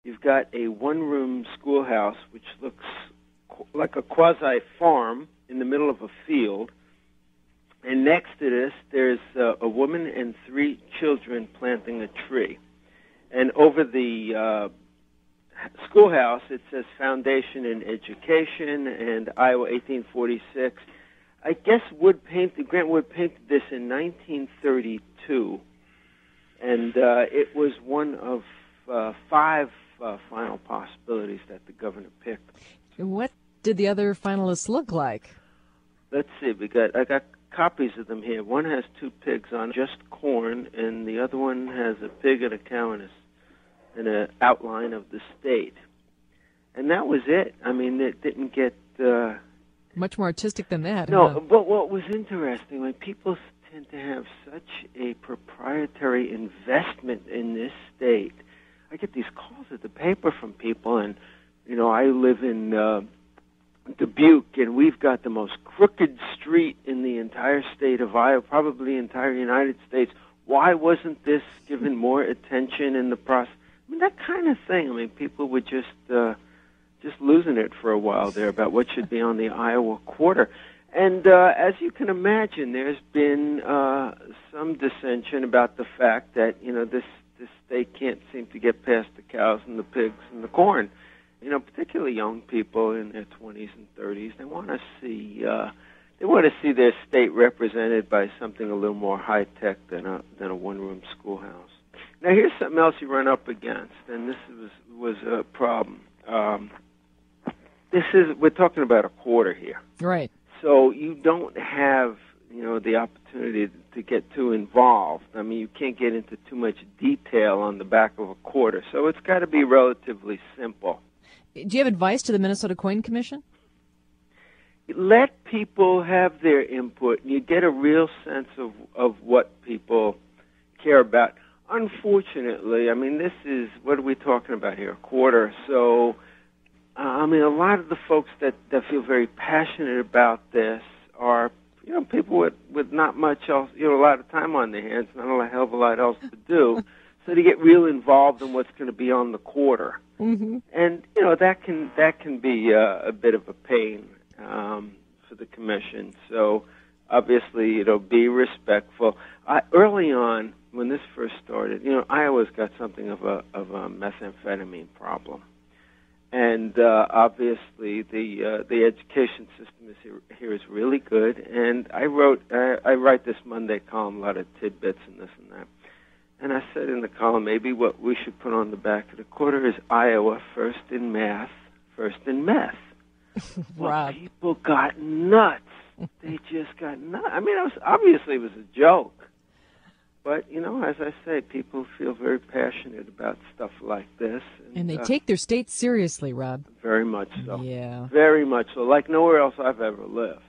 You've got a one-room schoolhouse, which looks like a quasi-farm in the middle of a field. And next to this, there's a woman and 3 children planting a tree. And over the schoolhouse, it says Foundation in Education and Iowa 1846. I guess Grant Wood painted this in 1932. And it was one of 5 final possibilities that the governor picked. What did the other finalists look like? Let's see. I got copies of them here. One has 2 pigs on just corn, and the other one has a pig and a cow and an outline of the state. And that was it. I mean, it didn't get much more artistic than that. No, huh? But what was interesting, when people tend to have such a proprietary investment in this state, I get these calls at the paper from people, and, I live in Dubuque, and we've got the most crooked street in the entire state of Iowa, probably the entire United States. Why wasn't this given more attention in the process? I mean, that kind of thing. I mean, people were just losing it for a while there about what should be on the Iowa quarter. And as you can imagine, there's been some dissension about the fact that, this state can't seem to get past the cows and the pigs and the corn. Particularly young people in their 20s and 30s, they want to see their state represented by something a little more high tech than a one-room schoolhouse. Now, here's something else you run up against, and this was a problem. We're talking about a quarter here, right? So you don't have the opportunity to get too involved. I mean, you can't get into too much detail on the back of a quarter, so it's got to be relatively simple. Do you have advice to the Minnesota Coin Commission? Let people have their input, and you get a real sense of what people care about. Unfortunately, I mean, what are we talking about here? A quarter. So, a lot of the folks that feel very passionate about this are, people with not much else, a lot of time on their hands, not a hell of a lot else to do. So they get real involved in what's going to be on the quarter. Mm-hmm. And, that can be a bit of a pain for the commission. So, obviously, be respectful. Early on, when this first started, Iowa's got something of a methamphetamine problem. And obviously, the education system here is really good. And I write this Monday column, a lot of tidbits and this and that. And I said in the column, maybe what we should put on the back of the quarter is Iowa first in math, first in meth. Well, people got nuts. They just got nuts. I mean, it was a joke. But, as I say, people feel very passionate about stuff like this. And they take their state seriously, Rob. Very much so. Yeah. Very much so, like nowhere else I've ever lived.